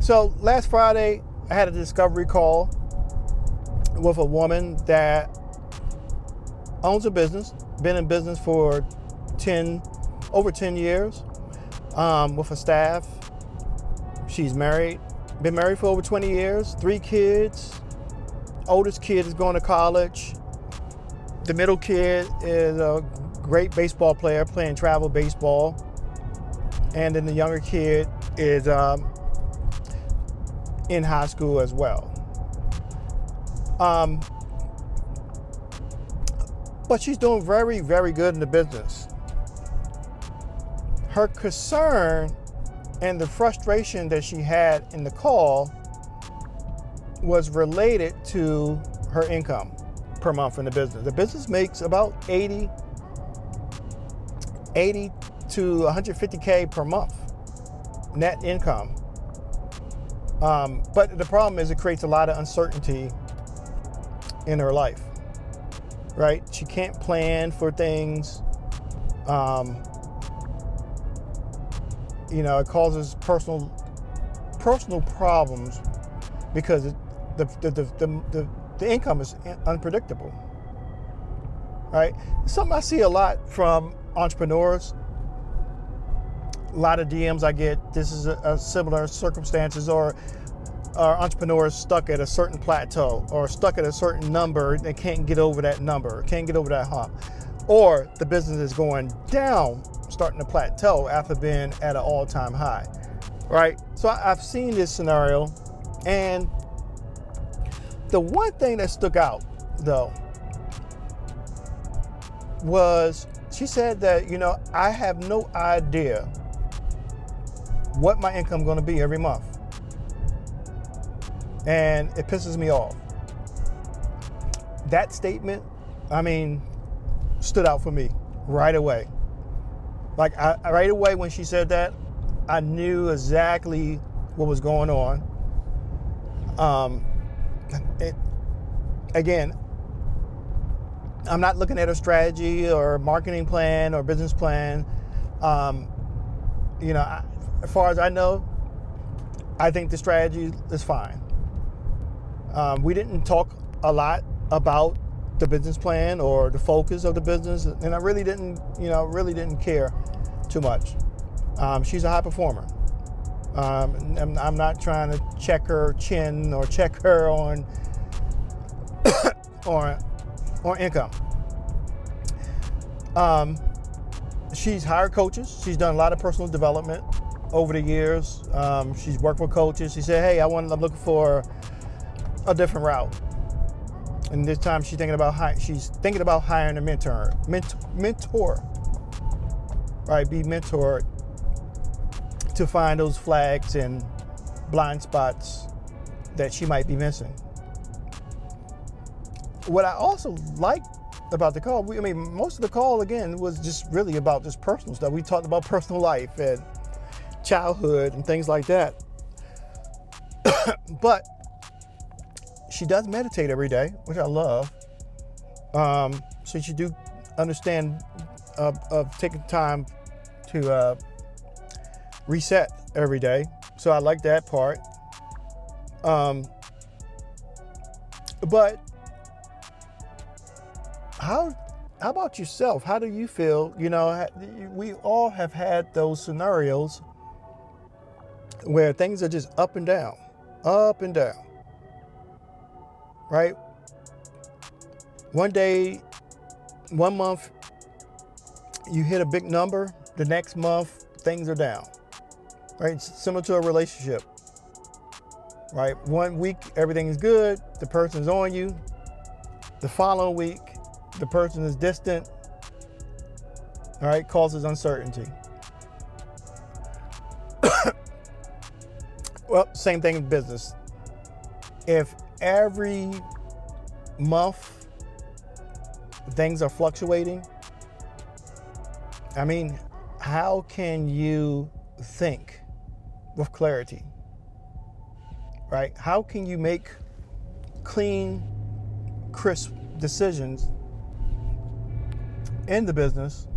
So last Friday, I had a discovery call with a woman that owns a business, been in business for over 10 years, with a staff. She's married, been married for over 20 years, 3 kids. Oldest kid is going to college. The middle kid is a great baseball player, playing travel baseball. And then the younger kid is in high school as well. But she's doing very, very good in the business. Her concern and the frustration that she had in the call was related to her income per month in the business. The business makes about 80 to 150K per month net income. But the problem is it creates a lot of uncertainty in her life, right? She can't plan for things. It causes personal problems because the income is unpredictable, right? Something I see a lot from entrepreneurs. A lot of DMs I get, this is a similar circumstances, or entrepreneurs stuck at a certain plateau or stuck at a certain number. They can't get over that number, can't get over that hump. Or the business is going down, starting to plateau after being at an all-time high, right? So I've seen this scenario, and the one thing that stuck out, though, was she said that, I have no idea what my income is going to be every month. And it pisses me off. That statement, stood out for me right away. Like, right away when she said that, I knew exactly what was going on. Again, I'm not looking at a strategy or marketing plan or business plan. As far as I know, I think the strategy is fine. We didn't talk a lot about the business plan or the focus of the business, and I really didn't care too much. She's a high performer. I'm not trying to check her chin or check her on income. She's hired coaches. She's done a lot of personal development over the years. She's worked with coaches. She said, hey, I'm looking for a different route. And this time she's thinking about hiring a mentor, right? Be mentored to find those flags and blind spots that she might be missing. What I also liked about the call, most of the call, again, was just really about just personal stuff. We talked about personal life and childhood and things like that. But she does meditate every day, which I love. So she do understand of taking time to reset every day. So I like that part. But how about yourself? How do you feel? We all have had those scenarios where things are just up and down, right? One day, one month, you hit a big number. The next month, things are down, right? It's similar to a relationship, right? One week, everything is good. The person's on you. The following week, the person is distant, all right? Causes uncertainty. Well, same thing in business. If every month things are fluctuating, how can you think with clarity, right? How can you make clean, crisp decisions in the business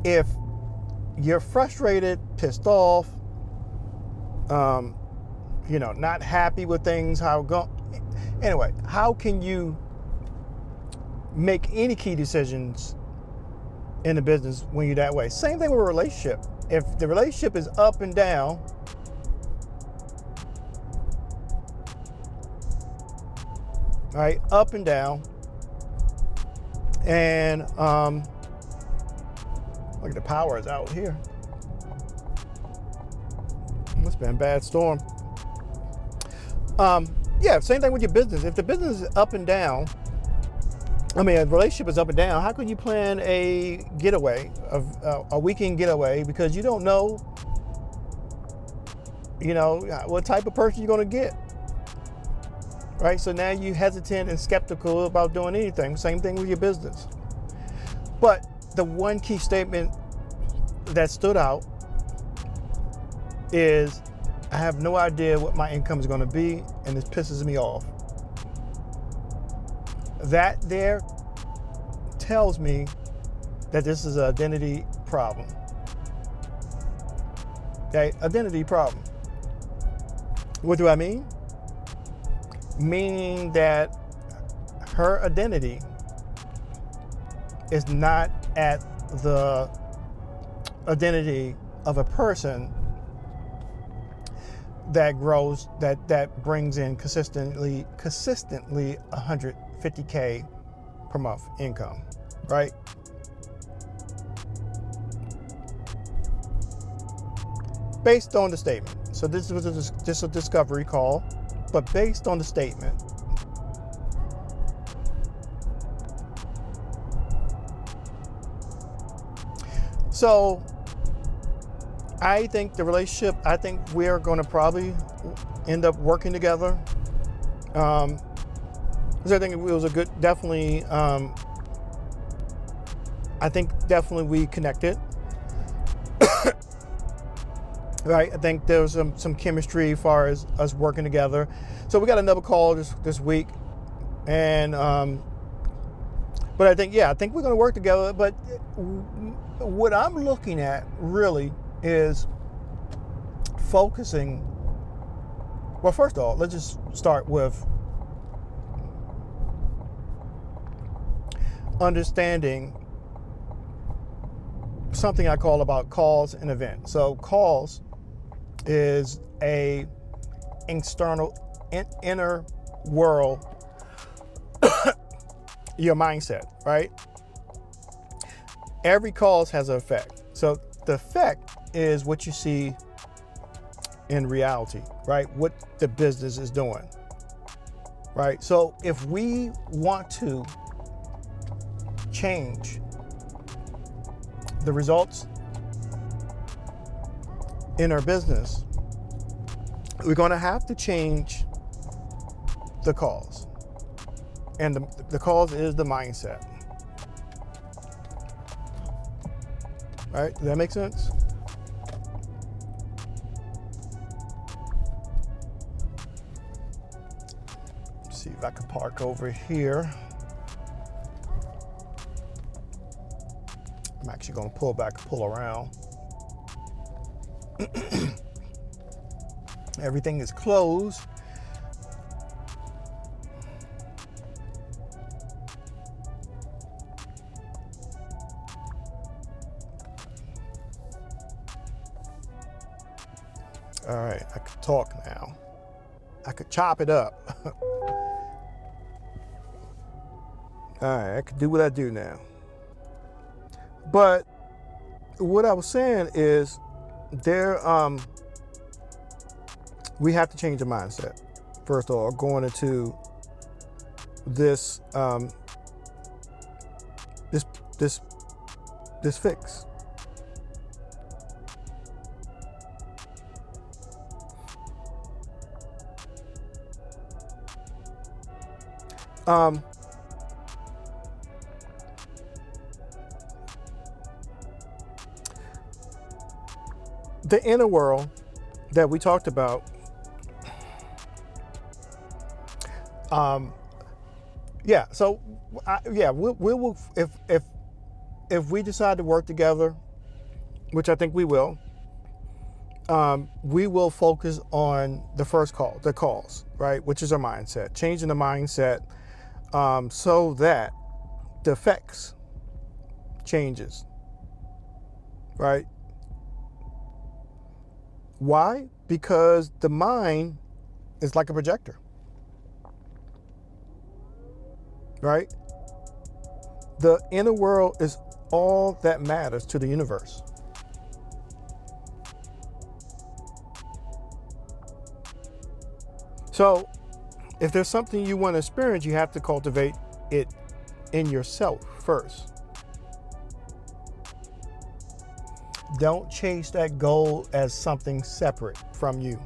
if you're frustrated, pissed off, not happy with things, how go. Anyway, how can you make any key decisions in the business when you're that way? Same thing with a relationship. If the relationship is up and down, right, up and down, and look at the power is out here. Must have been a bad storm. Yeah, same thing with your business. If the business is up and down, a relationship is up and down, how can you plan a getaway, a weekend getaway, because you don't know, what type of person you're going to get, right? So now you're hesitant and skeptical about doing anything. Same thing with your business. But the one key statement that stood out is, I have no idea what my income is going to be, and this pisses me off. That there tells me that this is an identity problem. Okay, identity problem. What do I mean? Meaning that her identity is not at the identity of a person that grows, that brings in consistently 150K per month income, right? Based on the statement. So this was just a discovery call, but based on the statement, so I think the relationship, I think we're going to probably end up working together. So I think it was a good, definitely, I think definitely we connected. Right, I think there was some chemistry as far as us working together. So we got another call this week, and but I think we're going to work together. But what I'm looking at really is focusing. Well, first of all, let's just start with understanding something I call about cause and event. So cause is a external, inner world, your mindset, right? Every cause has an effect. So the effect is what you see in reality, right? What the business is doing, right? So if we want to change the results in our business, we're going to have to change the cause. And the cause is the mindset. Right? Does that make sense? Let's see if I can park over here. I'm actually going to pull back and pull around. Everything is closed. All right, I could talk now. I could chop it up. All right, I could do what I do now. But what I was saying is we have to change the mindset. First of all, going into this fix. The inner world that we talked about, we will if we decide to work together, which I think we will focus on the first the cause, right? Which is our mindset, changing the mindset so that the effects changes, right? Why? Because the mind is like a projector, right? The inner world is all that matters to the universe. So if there's something you want to experience, you have to cultivate it in yourself first. Don't chase that goal as something separate from you,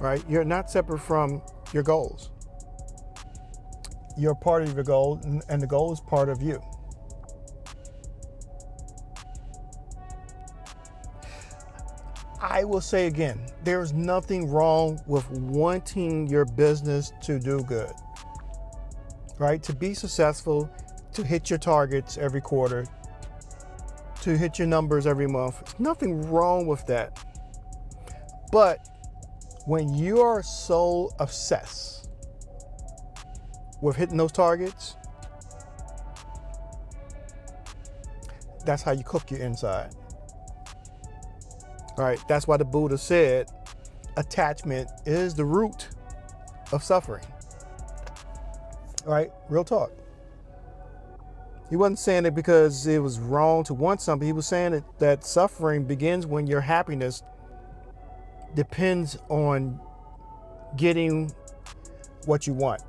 right? You're not separate from your goals. You're part of your goal, and the goal is part of you. I will say again, there's nothing wrong with wanting your business to do good, right? To be successful, to hit your targets every quarter, to hit your numbers every month. There's nothing wrong with that. But when you are so obsessed with hitting those targets, that's how you cook your inside. All right, that's why the Buddha said attachment is the root of suffering. All right, real talk. He wasn't saying it because it was wrong to want something. He was saying that suffering begins when your happiness depends on getting what you want,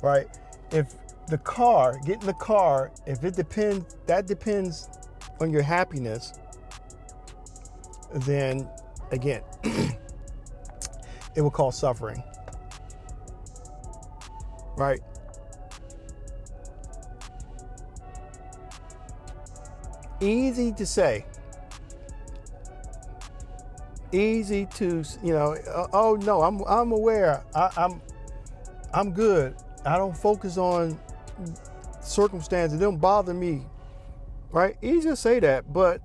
right? If getting the car, if it depends on your happiness, then again, it will cause suffering, right? Easy to say, easy to, oh no, I'm aware, I'm good. I don't focus on circumstances. It don't bother me, right? Easy to say that, but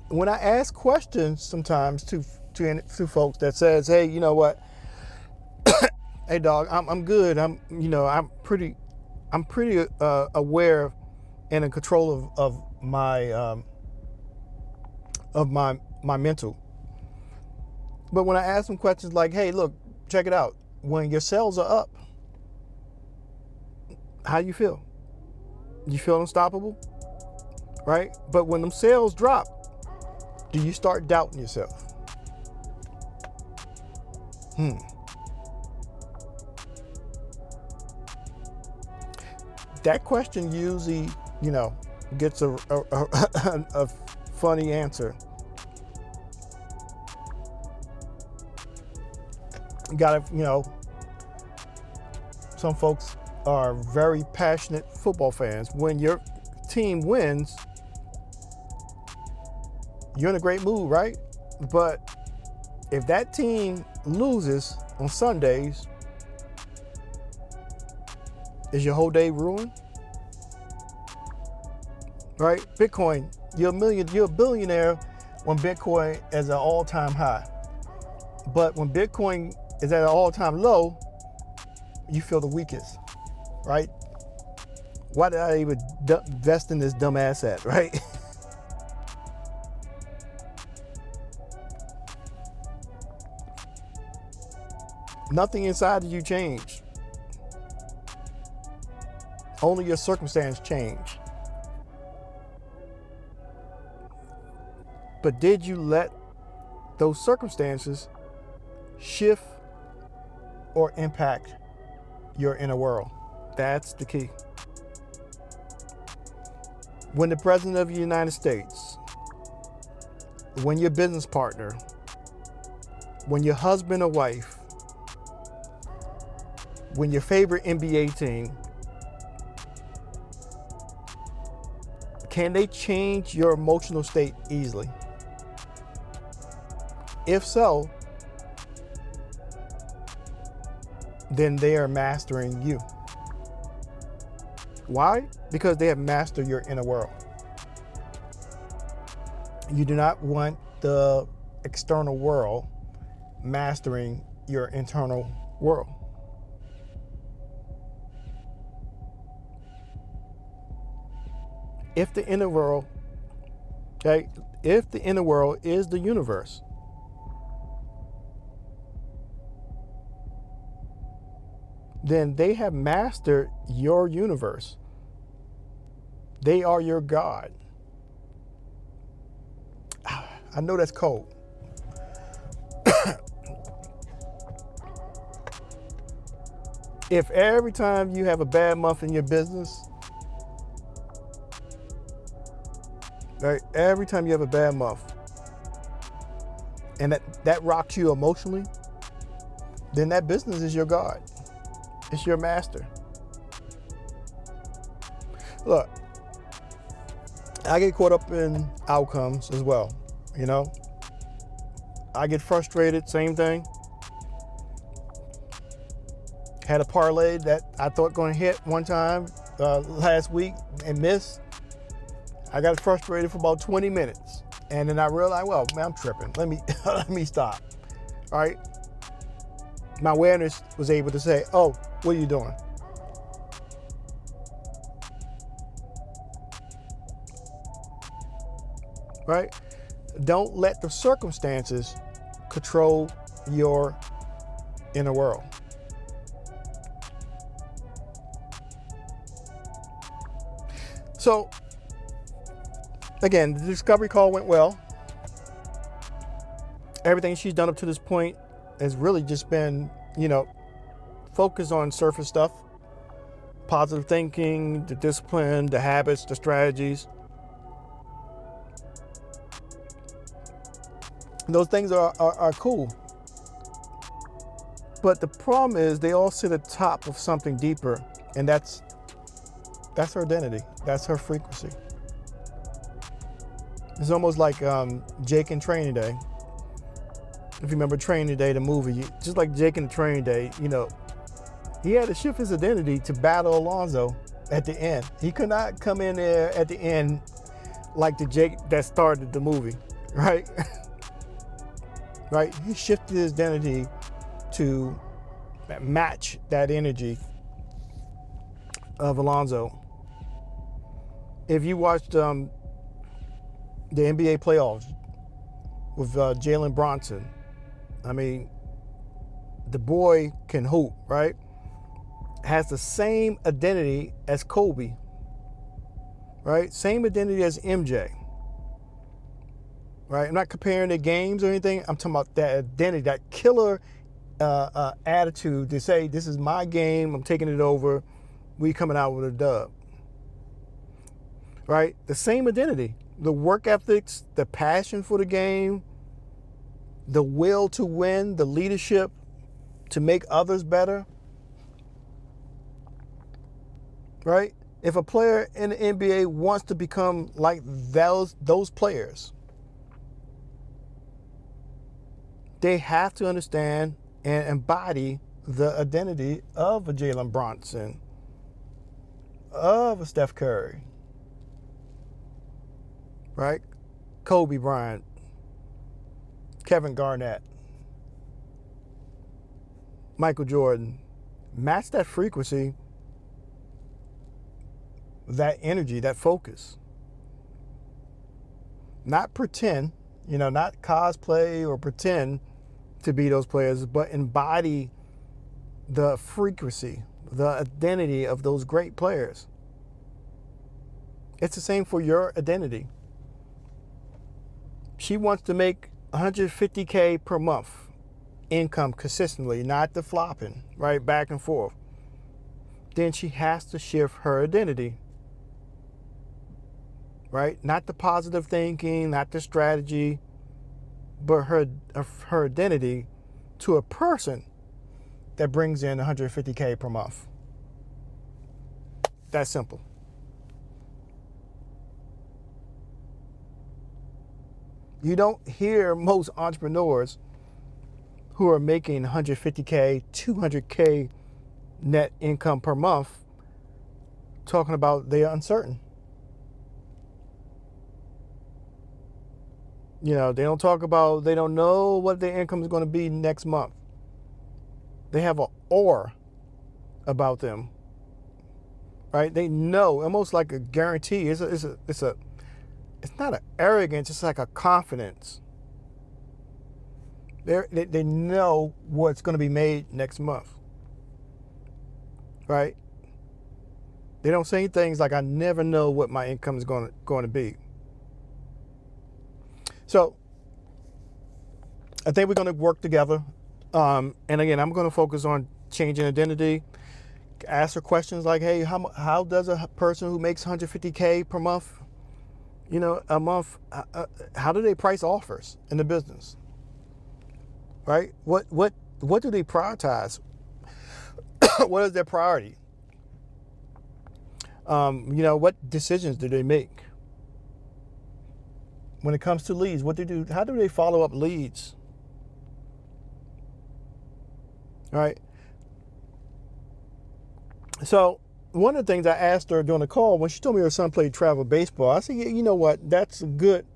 when I ask questions sometimes to folks that says, hey, you know what? Hey dog, I'm good. I'm pretty aware and in control of my mental. But when I ask them questions like, hey, look, check it out. When your sales are up, how do you feel? You feel unstoppable, right? But when them sales drop, do you start doubting yourself? That question usually, gets a funny answer. You gotta, some folks are very passionate football fans. When your team wins, you're in a great mood, right? But if that team loses on Sundays, is your whole day ruined? Right? Bitcoin, you're a billionaire when Bitcoin is at an all-time high. But when Bitcoin is at an all-time low, you feel the weakest, right? Why did I even invest in this dumb asset, right? Nothing inside of you changed. Only your circumstance changed. But did you let those circumstances shift or impact your inner world? That's the key. When the President of the United States, when your business partner, when your husband or wife, when your favorite NBA team, can they change your emotional state easily? If so, then they are mastering you. Why? Because they have mastered your inner world. You do not want the external world mastering your internal world. If the inner world, okay, if the inner world is the universe, then they have mastered your universe. They are your God. I know that's cold. If every time you have a bad month in your business, right, every time you have a bad month, and that rocks you emotionally, then that business is your God. It's your master. Look, I get caught up in outcomes as well, you know? I get frustrated, same thing. Had a parlay that I thought going to hit one time last week and missed. I got frustrated for about 20 minutes. And then I realized, well, man, I'm tripping. Let me stop. All right. My awareness was able to say, oh, what are you doing? Right? Don't let the circumstances control your inner world. So, again, the discovery call went well. Everything she's done up to this point has really just been, focused on surface stuff, positive thinking, the discipline, the habits, the strategies. Those things are cool. But the problem is they all sit at the top of something deeper, and that's her identity. That's her frequency. It's almost like Jake and Training Day. If you remember Training Day, the movie, just like Jake and Training Day, he had to shift his identity to battle Alonzo at the end. He could not come in there at the end like the Jake that started the movie, right? Right? He shifted his identity to match that energy of Alonzo. If you watched the NBA playoffs with Jalen Bronson, I mean, the boy can hoop, right? Has the same identity as Kobe, right? Same identity as MJ, right? I'm not comparing the games or anything. I'm talking about that identity, that killer attitude to say, this is my game, I'm taking it over, we coming out with a dub, right? The same identity, the work ethics, the passion for the game, the will to win, the leadership to make others better, right? If a player in the NBA wants to become like those players, they have to understand and embody the identity of a Jalen Bronson, of a Steph Curry, right? Kobe Bryant, Kevin Garnett, Michael Jordan. Match that frequency, that energy, that focus. Not pretend, not cosplay or pretend to be those players, but embody the frequency, the identity of those great players. It's the same for your identity. She wants to make $150K per month income consistently, not the flopping, right, back and forth. Then she has to shift her identity, right? Not the positive thinking, not the strategy, but her identity to a person that brings in $150K per month. That's simple. You don't hear most entrepreneurs who are making $150K, $200K net income per month talking about they are uncertain. You know, they don't talk about, they don't know what their income is going to be next month. They have an aura about them, right? They know, almost like a guarantee. It's not an arrogance. It's like a confidence. They know what's going to be made next month, right? They don't say things like, "I never know what my income is going to be." So I think we're going to work together. And again, I'm going to focus on changing identity. Ask her questions like, "Hey, how does a person who makes 150K per month, a month, how do they price offers in the business? Right? What do they prioritize? What is their priority? What decisions do they make when it comes to leads? What they do? How do they follow up leads? All right. So one of the things I asked her during the call, when she told me her son played travel baseball, I said, you know what? That's a good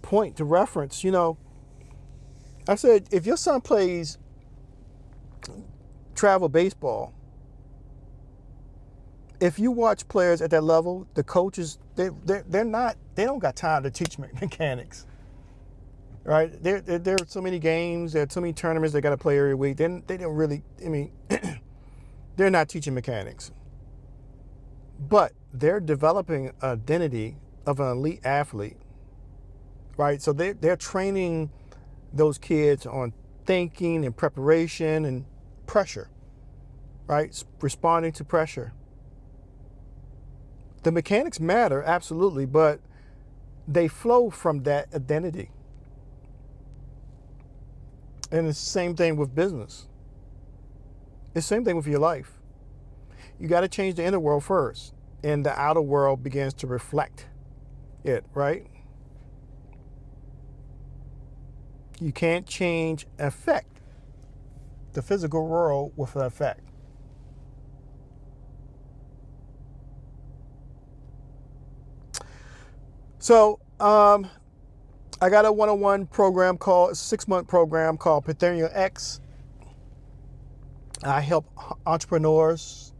point to reference. I said, if your son plays travel baseball, if you watch players at that level, the coaches, they don't got time to teach mechanics. Right? There are so many games, there are so many tournaments they got to play every week. They don't really, they're not teaching mechanics. But they're developing an identity of an elite athlete, right? So they're training those kids on thinking and preparation and pressure, right? Responding to pressure. The mechanics matter, absolutely, but they flow from that identity. And it's the same thing with business. It's the same thing with your life. You got to change the inner world first, and the outer world begins to reflect it, right? You can't change affect the physical world with an effect. So, I got a one-on-one program called, a 6-month program called Pythagorean X. I help entrepreneurs,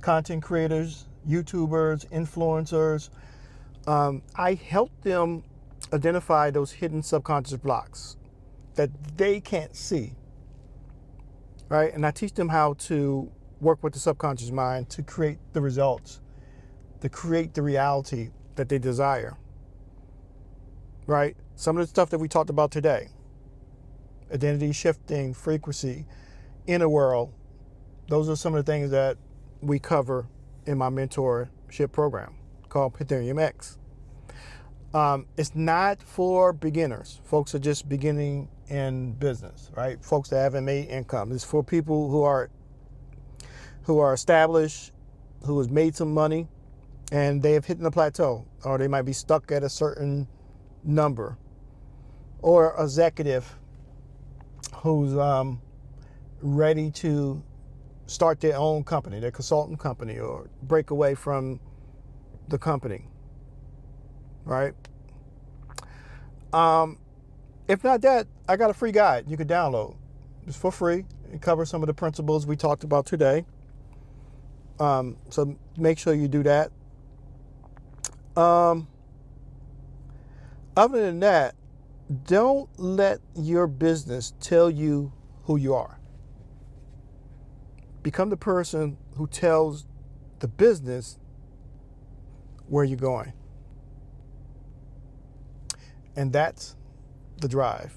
content creators, YouTubers, influencers. I help them identify those hidden subconscious blocks that they can't see, right? And I teach them how to work with the subconscious mind to create the results, to create the reality that they desire, right? Some of the stuff that we talked about today, identity shifting, frequency, inner world, those are some of the things that we cover in my mentorship program called Pythagorean X. It's not for beginners. Folks are just beginning in business, right? Folks that haven't made income. It's for people who are established, who has made some money, and they have hit the plateau, or they might be stuck at a certain number, or executive who's ready to start their own company, their consultant company, or break away from the company, right? If not that, I got a free guide you can download. It's for free. It covers some of the principles we talked about today. So make sure you do that. Other than that, don't let your business tell you who you are. Become the person who tells the business where you're going. And that's the drive.